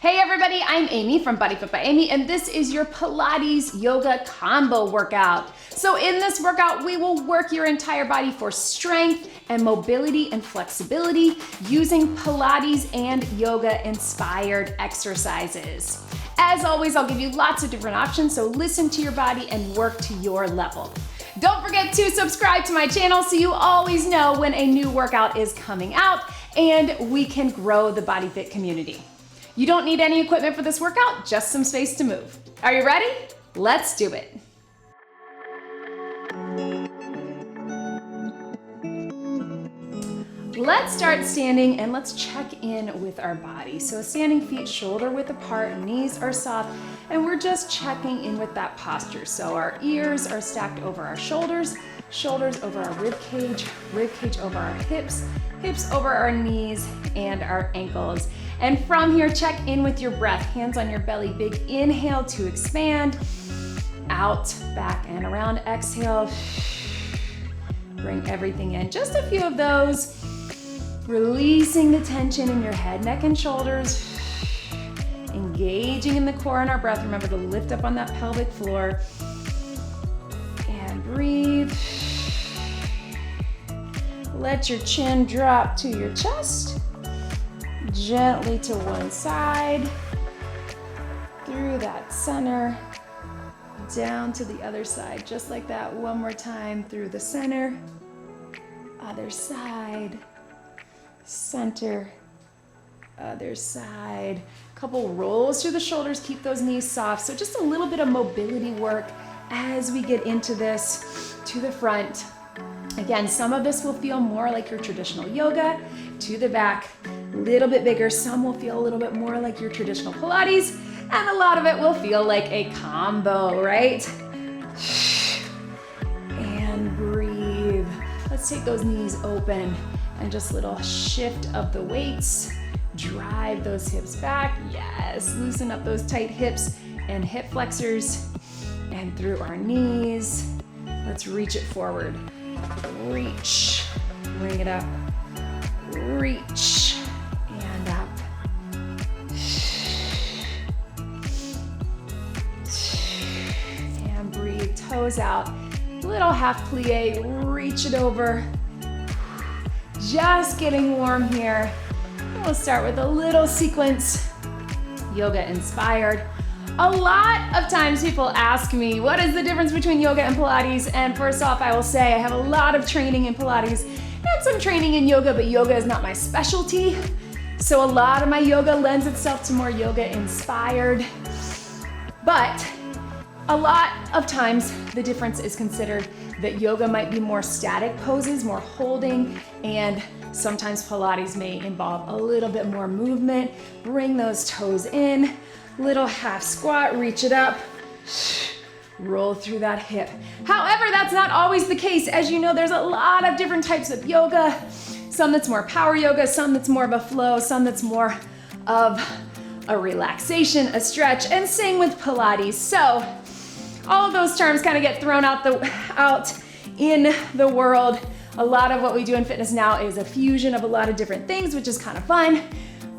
Hey everybody, I'm Amy from BodyFit by Amy, and this is your Pilates yoga combo workout. So in this workout, we will work your entire body for strength and mobility and flexibility using Pilates and yoga inspired exercises. As always, I'll give you lots of different options, so listen to your body and work to your level. Don't forget to subscribe to my channel so you always know when a new workout is coming out and we can grow the BodyFit community. You don't need any equipment for this workout, just some space to move. Are you ready? Let's do it. Let's start standing and let's check in with our body. So standing feet shoulder width apart, knees are soft, and we're just checking in with that posture. So our ears are stacked over our shoulders, shoulders over our rib cage over our hips, hips over our knees and our ankles. And from here, check in with your breath. Hands on your belly, big inhale to expand. Out, back and around, exhale. Bring everything in, just a few of those. Releasing the tension in your head, neck, and shoulders. Engaging in the core and our breath. Remember to lift up on that pelvic floor. And breathe. Let your chin drop to your chest. Gently to one side. Through that center. Down to the other side. Just like that. One more time through the center. Other side. Center, other side. Couple rolls through the shoulders, keep those knees soft. So just a little bit of mobility work as we get into this to the front. Again, some of this will feel more like your traditional yoga, to the back, a little bit bigger. Some will feel a little bit more like your traditional Pilates, and a lot of it will feel like a combo, right? And breathe. Let's take those knees open. And just a little shift of the weights. Drive those hips back. Yes, loosen up those tight hips and hip flexors. And through our knees. Let's reach it forward. Reach, bring it up. Reach, and up. And breathe, toes out. Little half plie, reach it over. Just getting warm here. We'll start with a little sequence, yoga inspired. A lot of times people ask me, what is the difference between yoga and Pilates? And first off, I will say I have a lot of training in Pilates and some training in yoga, but yoga is not my specialty. So a lot of my yoga lends itself to more yoga inspired. But a lot of times the difference is considered that yoga might be more static poses, more holding, and sometimes Pilates may involve a little bit more movement. Bring those toes in, little half squat, reach it up, roll through that hip. However, that's not always the case. As you know, there's a lot of different types of yoga. Some that's more power yoga, some that's more of a flow, some that's more of a relaxation, a stretch, and same with Pilates. So all of those terms kind of get thrown out in the world. A lot of what we do in fitness now is a fusion of a lot of different things, which is kind of fun,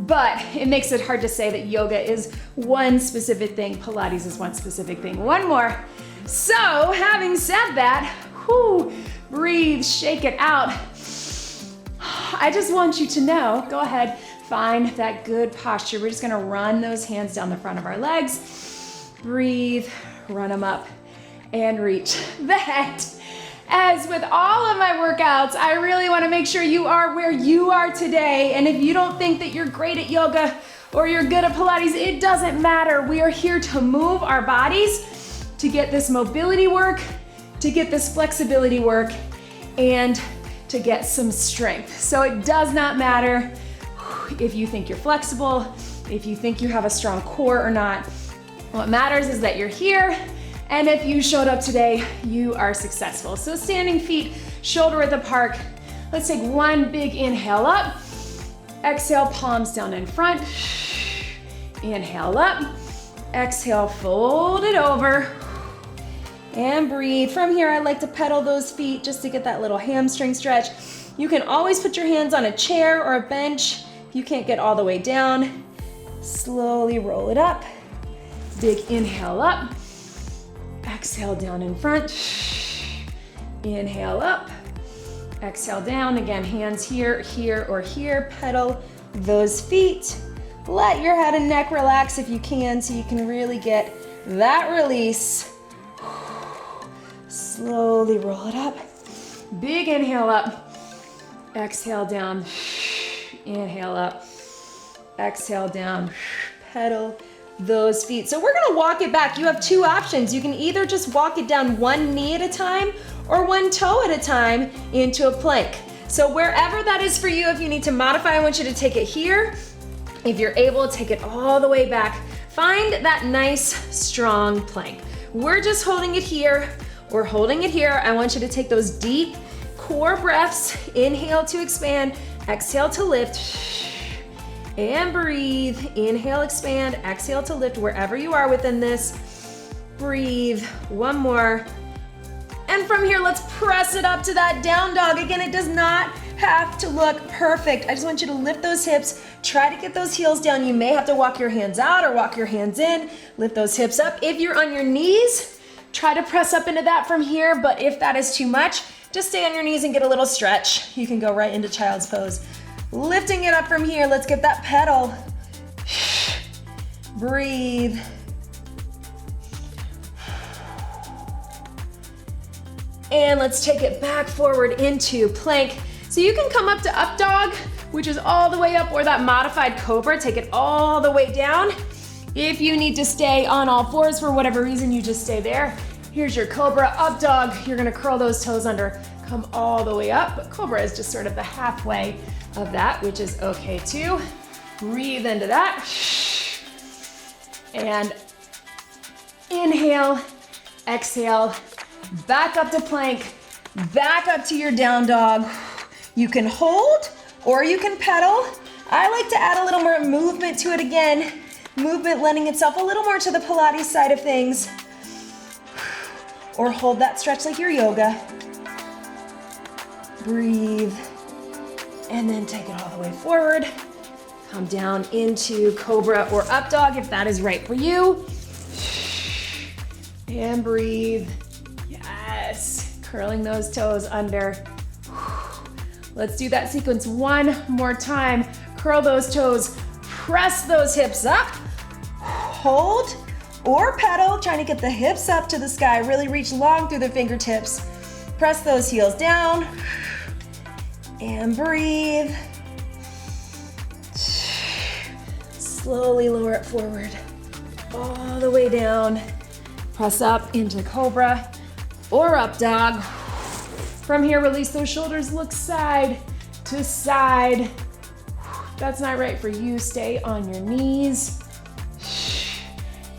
but it makes it hard to say that yoga is one specific thing, Pilates is one specific thing. One more. So having said that, breathe, shake it out. I just want you to know, go ahead, find that good posture. We're just gonna run those hands down the front of our legs. Breathe. Run them up and reach the head. As with all of my workouts, I really want to make sure you are where you are today. And if you don't think that you're great at yoga or you're good at Pilates, it doesn't matter. We are here to move our bodies, to get this mobility work, to get this flexibility work, and to get some strength. So it does not matter if you think you're flexible, if you think you have a strong core or not. What matters is that you're here, and if you showed up today, you are successful. So standing feet, shoulder width apart. Let's take one big inhale up. Exhale, palms down in front. Inhale up. Exhale, fold it over. And breathe. From here, I like to pedal those feet just to get that little hamstring stretch. You can always put your hands on a chair or a bench if you can't get all the way down. Slowly roll it up. Big inhale up. Exhale down in front. Inhale up. Exhale down. Again, hands here, here, or here. Pedal those feet. Let your head and neck relax if you can, so you can really get that release. Slowly roll it up. Big inhale up. Exhale down. Inhale up. Exhale down. Pedal those feet. So we're gonna walk it back. You have two options. You can either just walk it down one knee at a time or one toe at a time into a plank. So wherever that is for you, if you need to modify, I want you to take it here. If you're able, take it all the way back. Find that nice, strong plank. We're just holding it here. We're holding it here. I want you to take those deep core breaths. Inhale to expand, exhale to lift. And breathe. Inhale, expand, exhale to lift wherever you are within this. Breathe. One more. And from here, let's press it up to that down dog. Again, it does not have to look perfect. I just want you to lift those hips. Try to get those heels down. You may have to walk your hands out or walk your hands in. Lift those hips up. If you're on your knees, try to press up into that from here. But if that is too much, just stay on your knees and get a little stretch. You can go right into child's pose. Lifting it up from here, let's get that pedal. Breathe. And let's take it back forward into plank. So you can come up to up dog, which is all the way up, or that modified cobra, take it all the way down. If you need to stay on all fours for whatever reason, you just stay there. Here's your cobra, up dog. You're gonna curl those toes under, come all the way up, but cobra is just sort of the halfway of that, which is okay too. Breathe into that. And inhale, exhale, back up to plank, back up to your down dog. You can hold or you can pedal. I like to add a little more movement to it again. Movement lending itself a little more to the Pilates side of things. Or hold that stretch like your yoga. Breathe. And then take it all the way forward. Come down into cobra or up dog if that is right for you. And breathe. Yes. Curling those toes under. Let's do that sequence one more time. Curl those toes. Press those hips up. Hold or pedal, trying to get the hips up to the sky. Really reach long through the fingertips. Press those heels down. And breathe. Slowly lower it forward. All the way down. Press up into cobra or up dog. From here, release those shoulders, look side to side. If that's not right for you, stay on your knees.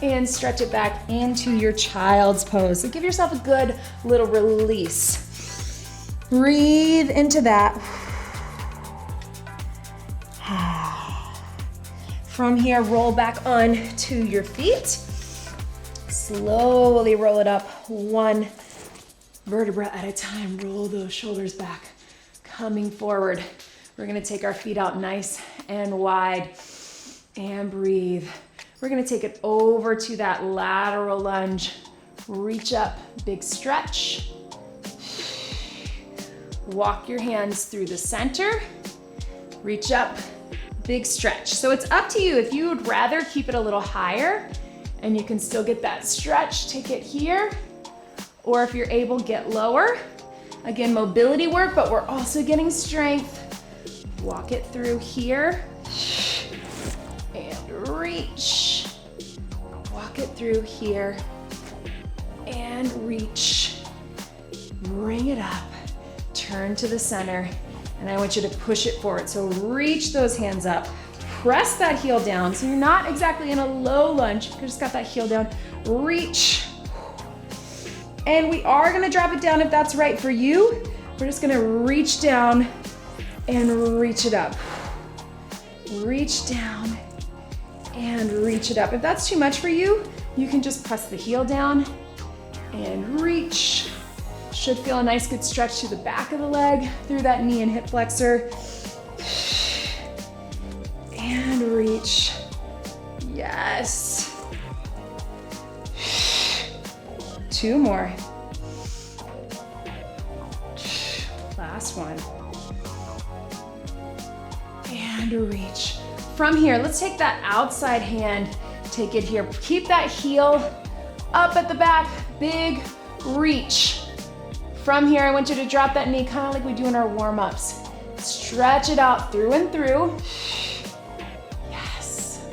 And stretch it back into your child's pose. So give yourself a good little release. Breathe into that. From here, roll back on to your feet. Slowly roll it up, one vertebra at a time. Roll those shoulders back, coming forward. We're gonna take our feet out nice and wide and breathe. We're gonna take it over to that lateral lunge. Reach up, big stretch. Walk your hands through the center. Reach up, big stretch. So it's up to you. If you would rather keep it a little higher and you can still get that stretch, take it here. Or if you're able, get lower. Again, mobility work, but we're also getting strength. Walk it through here. And reach. Walk it through here. And reach. Bring it up. Turn to the center. And I want you to push it forward. So reach those hands up. Press that heel down. So you're not exactly in a low lunge. You just got that heel down. Reach. And we are gonna drop it down if that's right for you. We're just gonna reach down and reach it up. Reach down and reach it up. If that's too much for you, you can just press the heel down and reach. Should feel a nice good stretch to the back of the leg through that knee and hip flexor. And reach. 2 more. Last one. And reach. From here, let's take that outside hand, take it here. Keep that heel up at the back, big reach. From here, I want you to drop that knee kind of like we do in our warm-ups. Stretch it out through and through. Yes.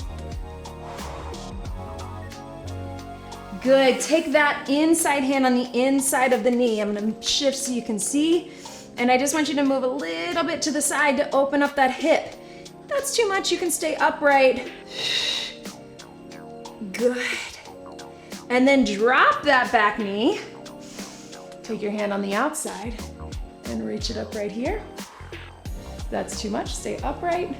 Good, take that inside hand on the inside of the knee. I'm gonna shift so you can see. And I just want you to move a little bit to the side to open up that hip. If that's too much, you can stay upright. Good. And then drop that back knee. Take your hand on the outside and reach it up right here. If that's too much, stay upright.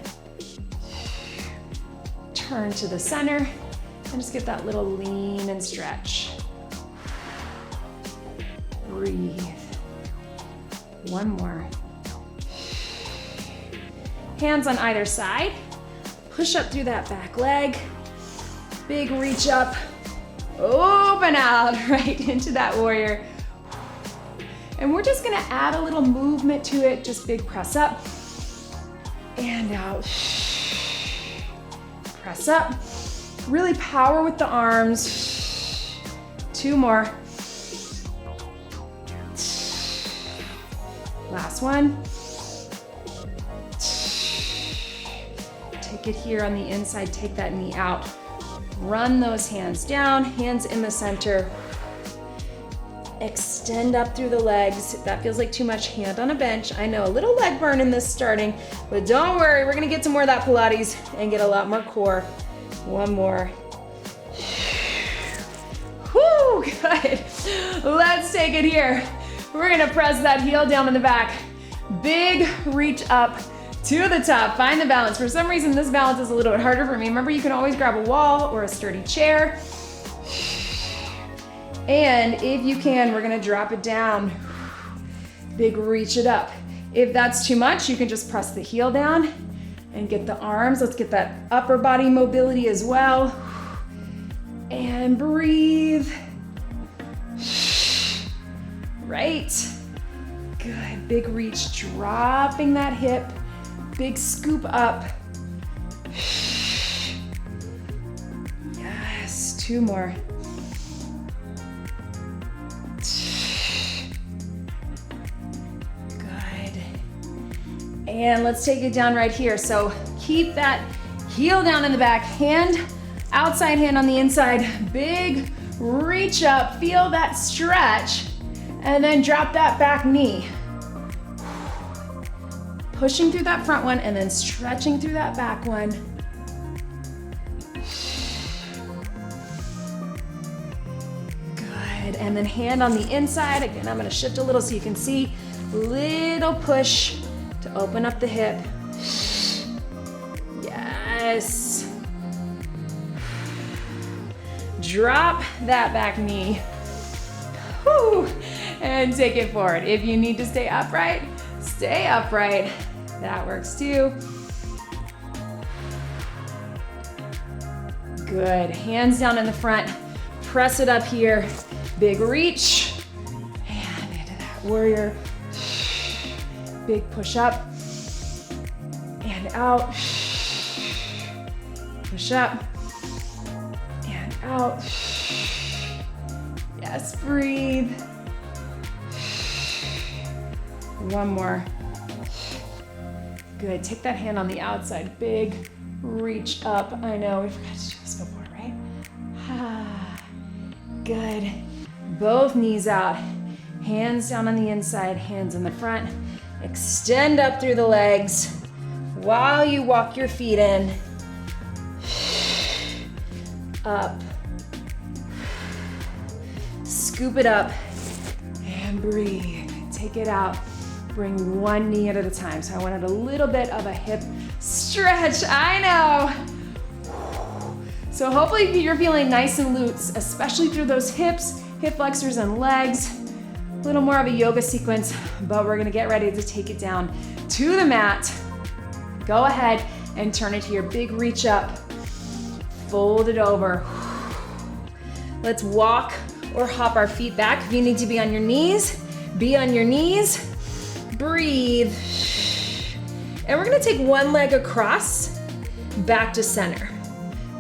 Turn to the center and just get that little lean and stretch. Breathe. One more. Hands on either side. Push up through that back leg. Big reach up. Open out right into that warrior. And we're just gonna add a little movement to it. Just big press up and out. Press up. Really power with the arms. 2 more. Last one. Take it here on the inside, take that knee out. Run those hands down, hands in the center. Extend up through the legs. If that feels like too much, hand on a bench. I know, a little leg burn in this starting, but don't worry, we're gonna get some more of that Pilates and get a lot more core. One more. Whoo, good. Let's take it here. We're gonna press that heel down in the back. Big reach up to the top. Find the balance. For some reason, this balance is a little bit harder for me. Remember, you can always grab a wall or a sturdy chair. And if you can, we're gonna drop it down. Big reach it up. If that's too much, you can just press the heel down and get the arms. Let's get that upper body mobility as well. And breathe. Right. Good, big reach, dropping that hip. Big scoop up. Yes, 2 more. And let's take it down right here. So keep that heel down in the back, hand, outside hand on the inside, big reach up, feel that stretch, and then drop that back knee. Pushing through that front one and then stretching through that back one. Good, and then hand on the inside. Again, I'm gonna shift a little so you can see. Little push to open up the hip. Yes. Drop that back knee. Whew. And take it forward. If you need to stay upright, stay upright. That works too. Good. Hands down in the front. Press it up here. Big reach. And into that warrior. Big push up and out. Push up and out. Yes, breathe. One more. Good, take that hand on the outside. Big reach up. I know, we forgot to do this before, right? Good. Both knees out. Hands down on the inside, hands in the front. Extend up through the legs while you walk your feet in. Up. Scoop it up and breathe. Take it out. Bring one knee at a time. So I wanted a little bit of a hip stretch. I know. So hopefully you're feeling nice and loose, especially through those hips, hip flexors and legs. A little more of a yoga sequence, but we're gonna get ready to take it down to the mat. Go ahead and turn it to your big reach up. Fold it over. Let's walk or hop our feet back. If you need to be on your knees, be on your knees. Breathe. And we're gonna take one leg across, back to center.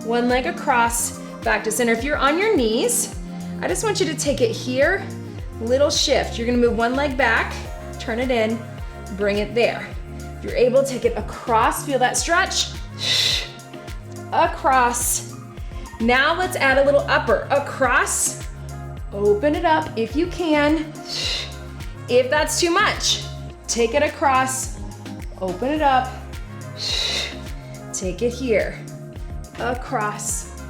One leg across, back to center. If you're on your knees, I just want you to take it here, little shift. You're gonna move one leg back, turn it in, bring it there. If you're able, take it across, feel that stretch. Across. Now let's add a little upper. Across, open it up if you can. If that's too much, take it across, open it up, take it here, across,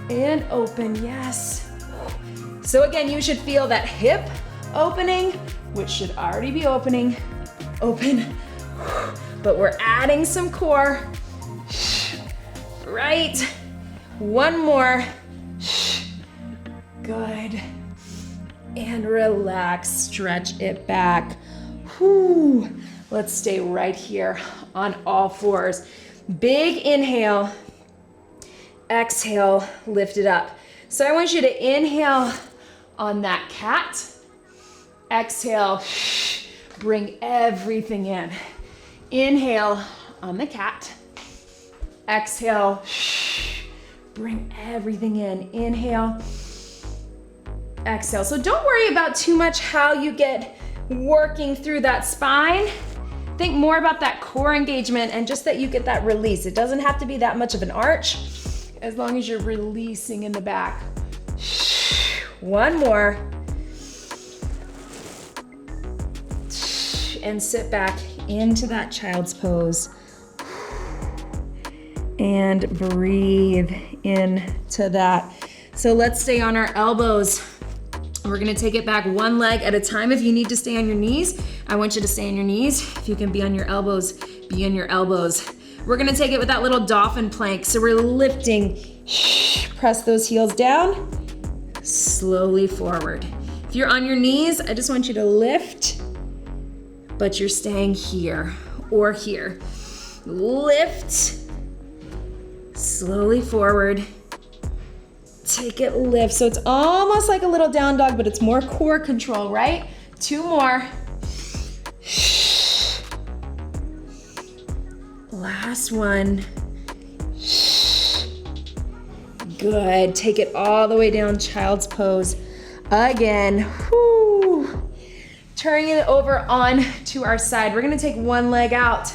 and open, yes. So again, you should feel that hip opening, which should already be opening, open, but we're adding some core, right? One more, good. And relax, stretch it back. Whew. Let's stay right here on all fours. Big inhale, exhale, lift it up. So I want you to inhale on that cat. Exhale, bring everything in. Inhale on the cat. Exhale, bring everything in. Inhale, exhale. So don't worry about too much how you get working through that spine. Think more about that core engagement and just that you get that release. It doesn't have to be that much of an arch as long as you're releasing in the back. One more. And sit back into that child's pose. And breathe into that. So let's stay on our elbows. We're gonna take it back one leg at a time. If you need to stay on your knees, I want you to stay on your knees. If you can be on your elbows, be on your elbows. We're gonna take it with that little dolphin plank. So we're lifting, press those heels down, slowly forward. If you're on your knees, I just want you to lift, but you're staying here or here. Lift, slowly forward. Take it, lift. So it's almost like a little down dog, but it's more core control, right? Two more. Last one. Good. Take it all the way down, child's pose. Again. Whew. Turning it over on to our side. We're gonna take one leg out.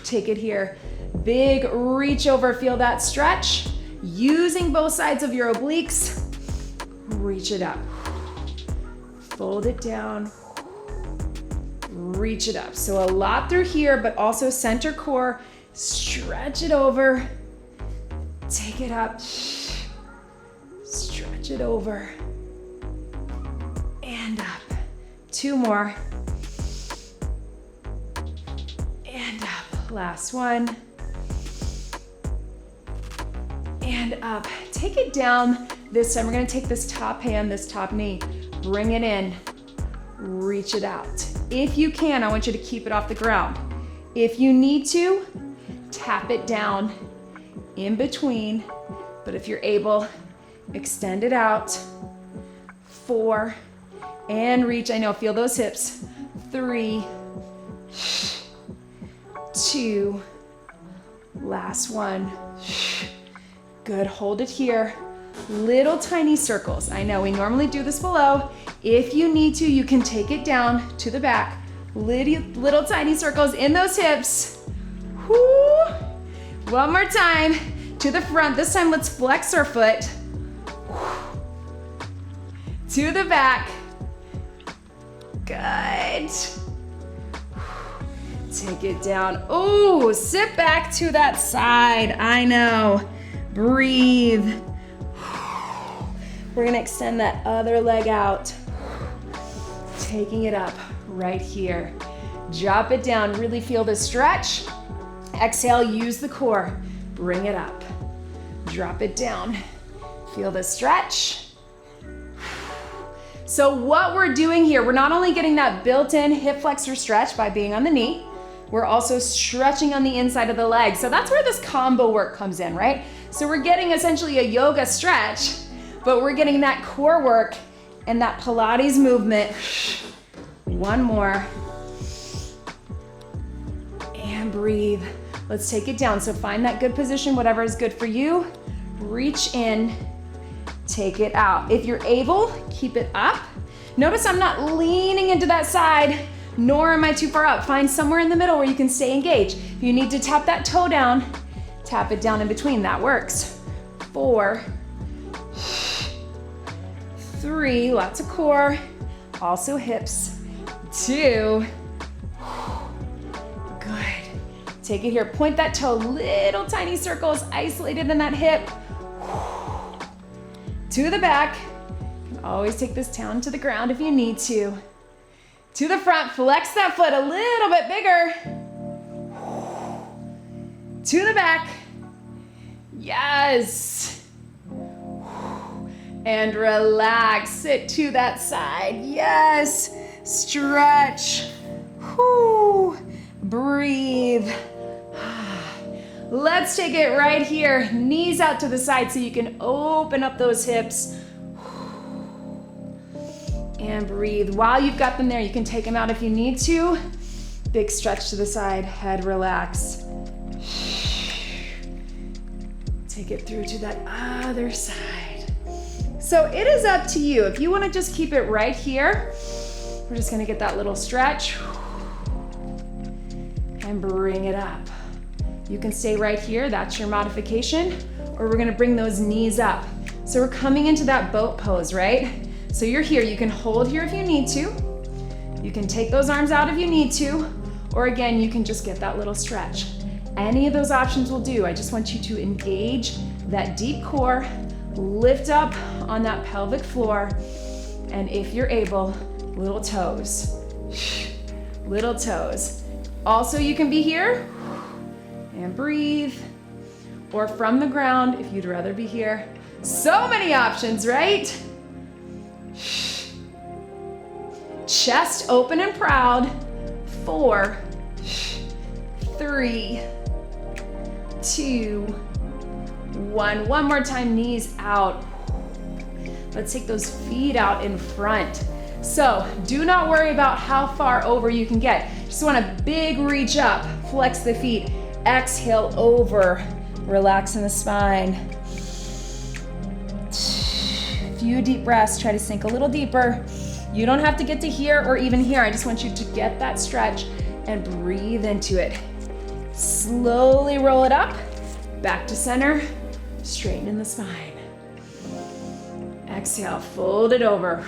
Take it here. Big reach over, feel that stretch. Using both sides of your obliques, reach it up. Fold it down, reach it up. So a lot through here, but also center core, stretch it over, take it up, stretch it over, and up. Two more, and up. Last one. And up. Take it down. This time we're gonna take this top hand, this top knee, bring it in, reach it out. If you can, I want you to keep it off the ground. If you need to, tap it down in between, but if you're able, extend it out. 4, and reach. I know, feel those hips. 3, 2, last one. Good, hold it here. Little tiny circles. I know we normally do this below. If you need to, you can take it down to the back. Little tiny circles in those hips. Whoo. One more time to the front. This time let's flex our foot. To the back. Good. Take it down. Oh, sit back to that side. I know. Breathe. We're gonna extend that other leg out. Taking it up right here. Drop it down, really feel the stretch. Exhale, use the core. Bring it up. Drop it down. Feel the stretch. So what we're doing here, we're not only getting that built-in hip flexor stretch by being on the knee, we're also stretching on the inside of the leg. So that's where this combo work comes in, right? So we're getting essentially a yoga stretch, but we're getting that core work and that Pilates movement. One more. And breathe. Let's take it down. So find that good position, whatever is good for you. Reach in, take it out. If you're able, keep it up. Notice I'm not leaning into that side, nor am I too far up. Find somewhere in the middle where you can stay engaged. If you need to tap that toe down, tap it down in between. That works. 4, 3, lots of core, also hips. 2, good. Take it here, point that toe, little tiny circles isolated in that hip. To the back. You can always take this down to the ground if you need to. To the front, flex that foot a little bit bigger. To the back. Yes. And relax, sit to that side. Yes, stretch. Whew. Breathe. Let's take it right here, knees out to the side so you can open up those hips. And breathe. While you've got them there, you can take them out if you need to. Big stretch to the side, head relax. Take it through to that other side. So it is up to you. If you want to just keep it right here, we're just going to get that little stretch and bring it up. You can stay right here, that's your modification, or we're gonna bring those knees up. So we're coming into that boat pose, right? So you're here, you can hold here if you need to. You can take those arms out if you need to, or again, you can just get that little stretch. Any of those options will do. I just want you to engage that deep core, lift up on that pelvic floor, and if you're able, little toes, little toes. Also, you can be here, and breathe, or from the ground if you'd rather be here. So many options, right? Chest open and proud. 4, 3, 2, 1. One more time, knees out. Let's take those feet out in front. So do not worry about how far over you can get. Just want a big reach up, flex the feet. Exhale over, relax in the spine. Few deep breaths, try to sink a little deeper. You don't have to get to here or even here. I just want you to get that stretch and breathe into it. Slowly roll it up, back to center, straighten in the spine. Exhale, fold it over.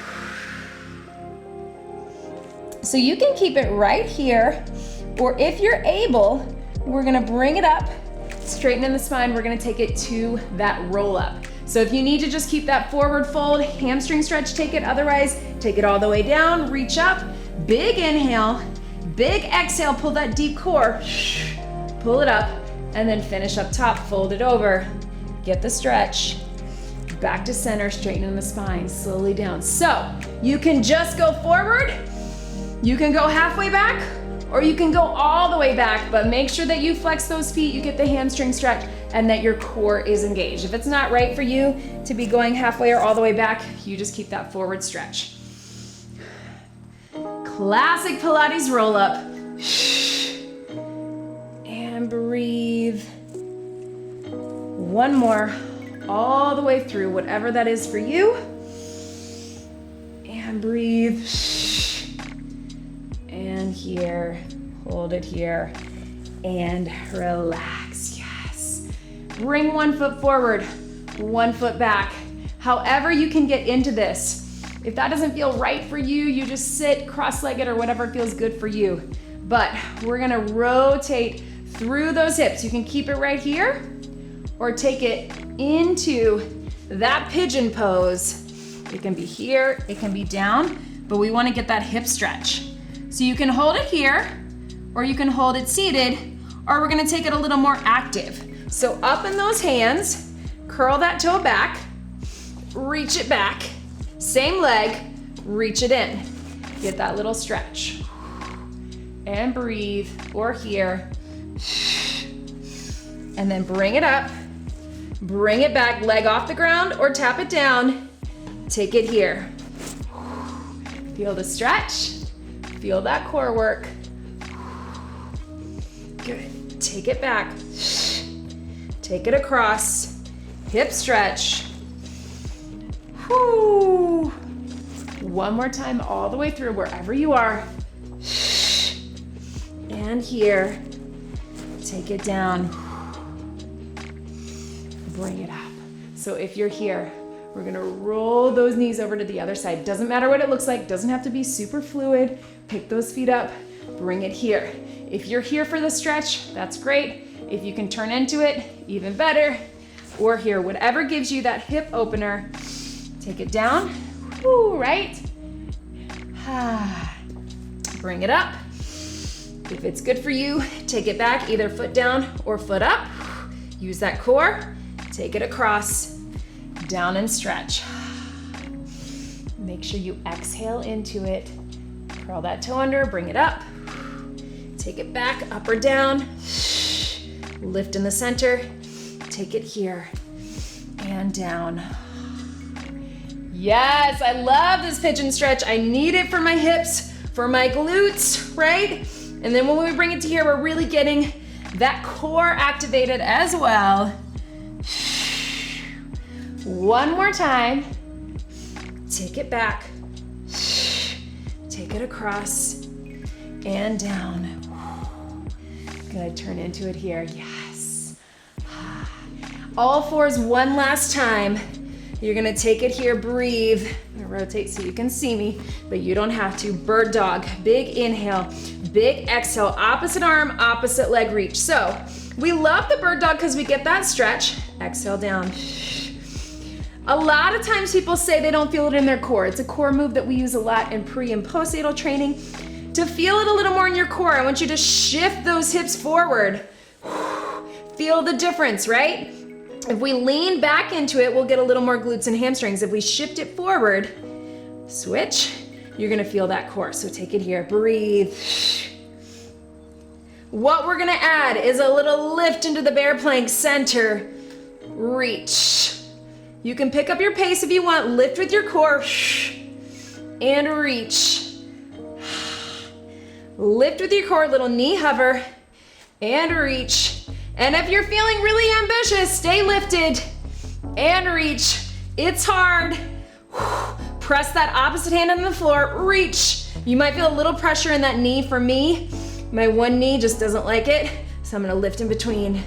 So you can keep it right here, or if you're able, we're gonna bring it up, straighten in the spine, we're gonna take it to that roll up. So if you need to just keep that forward fold, hamstring stretch, take it. Otherwise, take it all the way down, reach up, big inhale, big exhale, pull that deep core, pull it up, and then finish up top, fold it over, get the stretch, back to center, straighten in the spine, slowly down. So you can just go forward, you can go halfway back, or you can go all the way back, but make sure that you flex those feet, you get the hamstring stretch, and that your core is engaged. If it's not right for you to be going halfway or all the way back, you just keep that forward stretch. Classic Pilates roll up. And breathe. One more, all the way through, whatever that is for you. And breathe. And here, hold it here, and relax, yes. Bring one foot forward, one foot back. However you can get into this. If that doesn't feel right for you, you just sit cross-legged or whatever feels good for you. But we're gonna rotate through those hips. You can keep it right here, or take it into that pigeon pose. It can be here, it can be down, but we wanna get that hip stretch. So you can hold it here, or you can hold it seated, or we're gonna take it a little more active. So up in those hands, curl that toe back, reach it back, same leg, reach it in. Get that little stretch. And breathe, or here. And then bring it up, bring it back, leg off the ground or tap it down. Take it here. Feel the stretch. Feel that core work. Good. Take it back. Take it across. Hip stretch. Whoo. One more time all the way through wherever you are. And here. Take it down. Bring it up. So if you're here, we're gonna roll those knees over to the other side. Doesn't matter what it looks like, doesn't have to be super fluid. Pick those feet up, bring it here. If you're here for the stretch, that's great. If you can turn into it, even better. Or here, whatever gives you that hip opener. Take it down, woo, right? Bring it up. If it's good for you, take it back, either foot down or foot up. Use that core, take it across, down and stretch. Make sure you exhale into it. Curl that toe under, bring it up. Take it back, up or down. Lift in the center. Take it here and down. Yes, I love this pigeon stretch. I need it for my hips, for my glutes, right? And then when we bring it to here, we're really getting that core activated as well. One more time. Take it back. Take it across and down. Good, turn into it here, yes. All fours one last time. You're gonna take it here, breathe. I'm gonna rotate so you can see me, but you don't have to. Bird dog, big inhale, big exhale, opposite arm, opposite leg reach. So we love the bird dog because we get that stretch. Exhale down. A lot of times people say they don't feel it in their core. It's a core move that we use a lot in pre and postnatal training. To feel it a little more in your core, I want you to shift those hips forward. Feel the difference, right? If we lean back into it, we'll get a little more glutes and hamstrings. If we shift it forward, switch, you're gonna feel that core. So take it here, breathe. What we're gonna add is a little lift into the bear plank, center, reach. You can pick up your pace if you want, lift with your core, and reach. Lift with your core, little knee hover, and reach. And if you're feeling really ambitious, stay lifted and reach. It's hard. Press that opposite hand on the floor, reach. You might feel a little pressure in that knee. For me, my one knee just doesn't like it, so I'm gonna lift in between.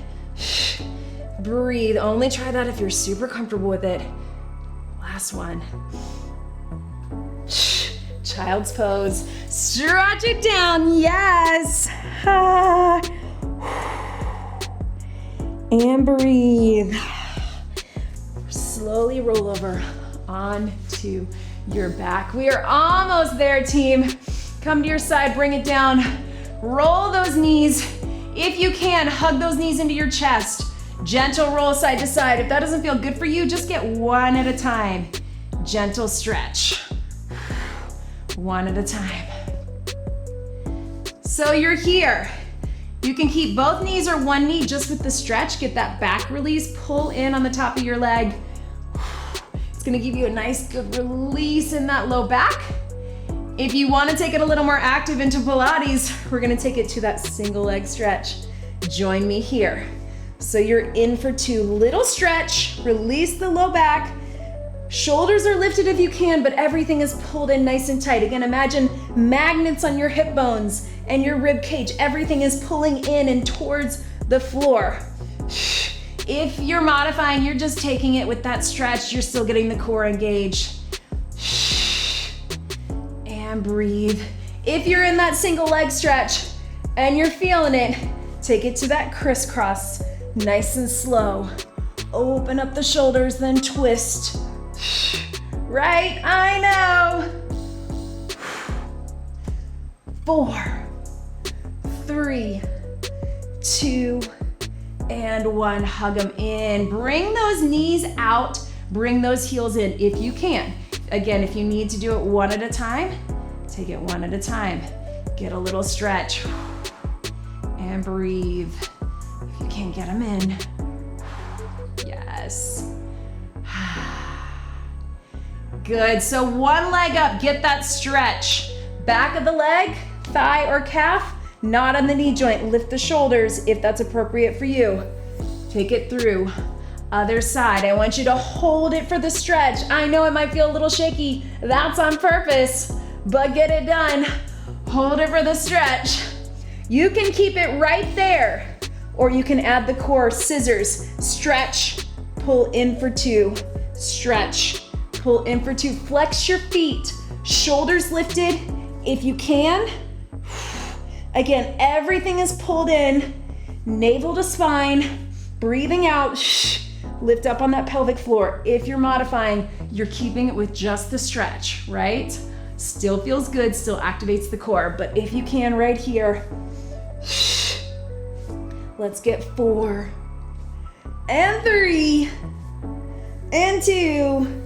Breathe, only try that if you're super comfortable with it. Last one. Child's pose, stretch it down, yes. And breathe. Slowly roll over onto your back. We are almost there, team. Come to your side, bring it down. Roll those knees. If you can, hug those knees into your chest. Gentle roll side to side. If that doesn't feel good for you, just get one at a time. Gentle stretch. One at a time. So you're here. You can keep both knees or one knee just with the stretch. Get that back release, pull in on the top of your leg. It's gonna give you a nice good release in that low back. If you wanna take it a little more active into Pilates, we're gonna take it to that single leg stretch. Join me here. So you're in for two. Little stretch, release the low back. Shoulders are lifted if you can, but everything is pulled in nice and tight. Again, imagine magnets on your hip bones and your rib cage. Everything is pulling in and towards the floor. If you're modifying, you're just taking it with that stretch, you're still getting the core engaged. And breathe. If you're in that single leg stretch and you're feeling it, take it to that crisscross, nice and slow. Open up the shoulders, then twist. Right, I know. 4, 3, 2, and 1. Hug them in. Bring those knees out. Bring those heels in if you can. Again, if you need to do it one at a time, take it one at a time. Get a little stretch. And breathe. If you can't get them in. Yes. Good, so one leg up, get that stretch. Back of the leg, thigh or calf, not on the knee joint. Lift the shoulders if that's appropriate for you. Take it through. Other side, I want you to hold it for the stretch. I know it might feel a little shaky. That's on purpose, but get it done. Hold it for the stretch. You can keep it right there, or you can add the core, scissors, stretch, pull in for 2, stretch, pull in for 2. Flex your feet, shoulders lifted if you can. Again, everything is pulled in, navel to spine, breathing out. Lift up on that pelvic floor. If you're modifying, you're keeping it with just the stretch, right? Still feels good, still activates the core, but if you can right here, let's get 4, and 3, and 2,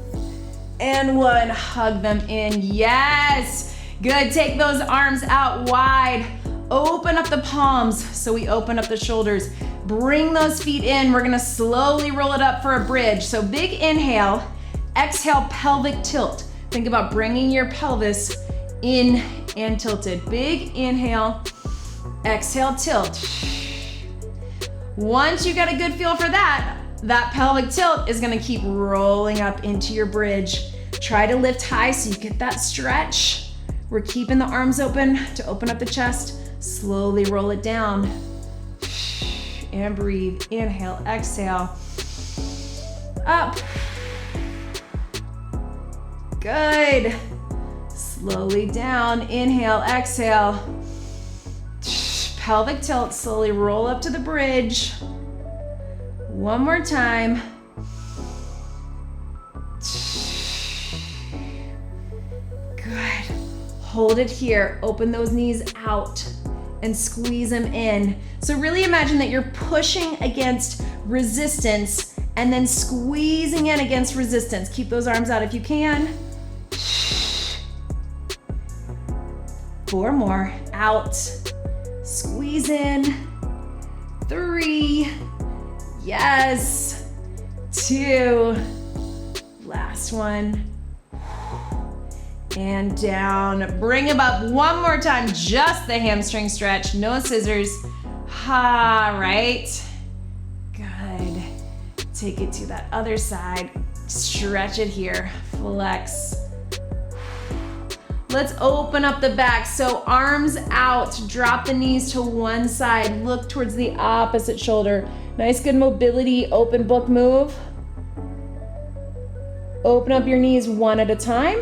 and 1. Hug them in, yes. Good, take those arms out wide. Open up the palms, so we open up the shoulders. Bring those feet in. We're gonna slowly roll it up for a bridge. So big inhale, exhale, pelvic tilt. Think about bringing your pelvis in and tilted. Big inhale, exhale, tilt. Once you get a good feel for that, that pelvic tilt is gonna keep rolling up into your bridge. Try to lift high so you get that stretch. We're keeping the arms open to open up the chest. Slowly roll it down. And breathe. Inhale, exhale. Up. Good. Slowly down. Inhale, exhale. Pelvic tilt. Slowly roll up to the bridge. One more time. Good. Hold it here. Open those knees out and squeeze them in. So really imagine that you're pushing against resistance and then squeezing in against resistance. Keep those arms out if you can. 4 more. Out. Squeeze in. 3. Yes. 2. Last one. And down. Bring them up one more time. Just the hamstring stretch. No scissors. Right. Good. Take it to that other side. Stretch it here. Flex. Let's open up the back. So arms out. Drop the knees to one side. Look towards the opposite shoulder. Nice, good mobility. Open book move. Open up your knees one at a time.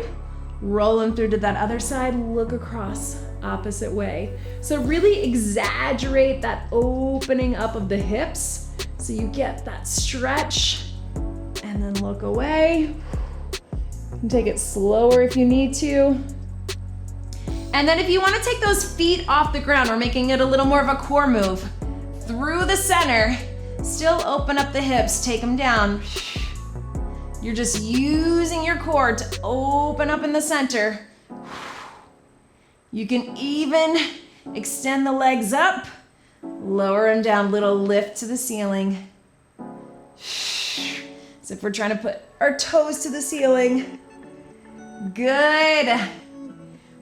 Roll them through to that other side. Look across. Opposite way. So really exaggerate that opening up of the hips so you get that stretch, and then look away. You can take it slower if you need to. And then if you want to take those feet off the ground, we're making it a little more of a core move. Through the center, still open up the hips, take them down. You're just using your core to open up in the center. You can even extend the legs up, lower them down, little lift to the ceiling. As if we're trying to put our toes to the ceiling. Good.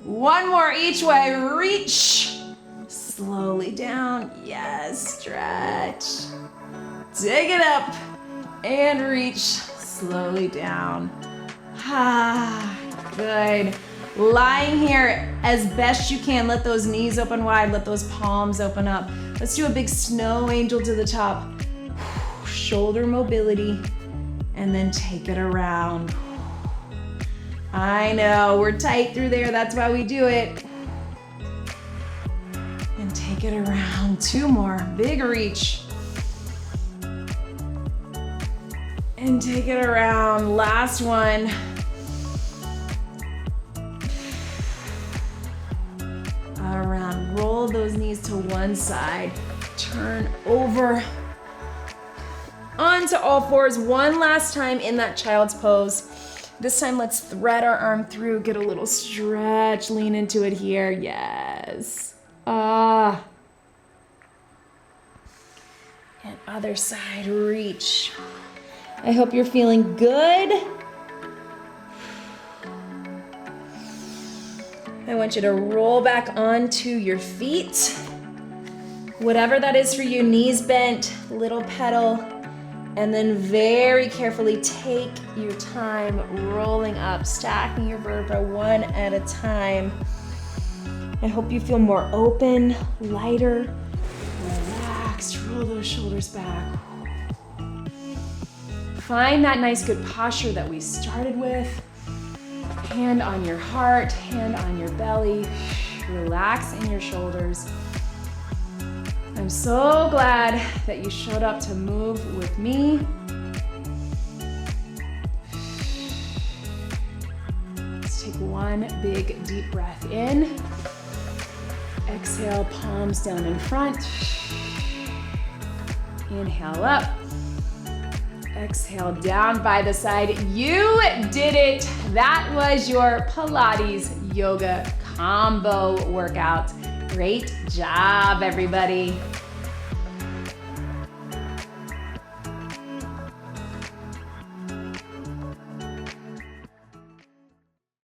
One more each way, reach. Slowly down, yes, stretch. Take it up and reach, slowly down. Good. Lying here as best you can, let those knees open wide, let those palms open up. Let's do a big snow angel to the top. Shoulder mobility, and then take it around. I know, we're tight through there, that's why we do it. And take it around, 2 more, big reach. And take it around, last one. Around, roll those knees to one side, turn over onto all fours one last time in that child's pose. This time let's thread our arm through, get a little stretch, lean into it here, yes. And other side, reach. I hope you're feeling good. I want you to roll back onto your feet. Whatever that is for you, knees bent, little pedal, and then very carefully take your time rolling up, stacking your vertebra one at a time. I hope you feel more open, lighter, relaxed. Roll those shoulders back. Find that nice good posture that we started with. Hand on your heart, hand on your belly. Relax in your shoulders. I'm so glad that you showed up to move with me. Let's take one big deep breath in. Exhale, palms down in front. Inhale up. Exhale down by the side. You did it. That was your Pilates yoga combo workout. Great job, everybody.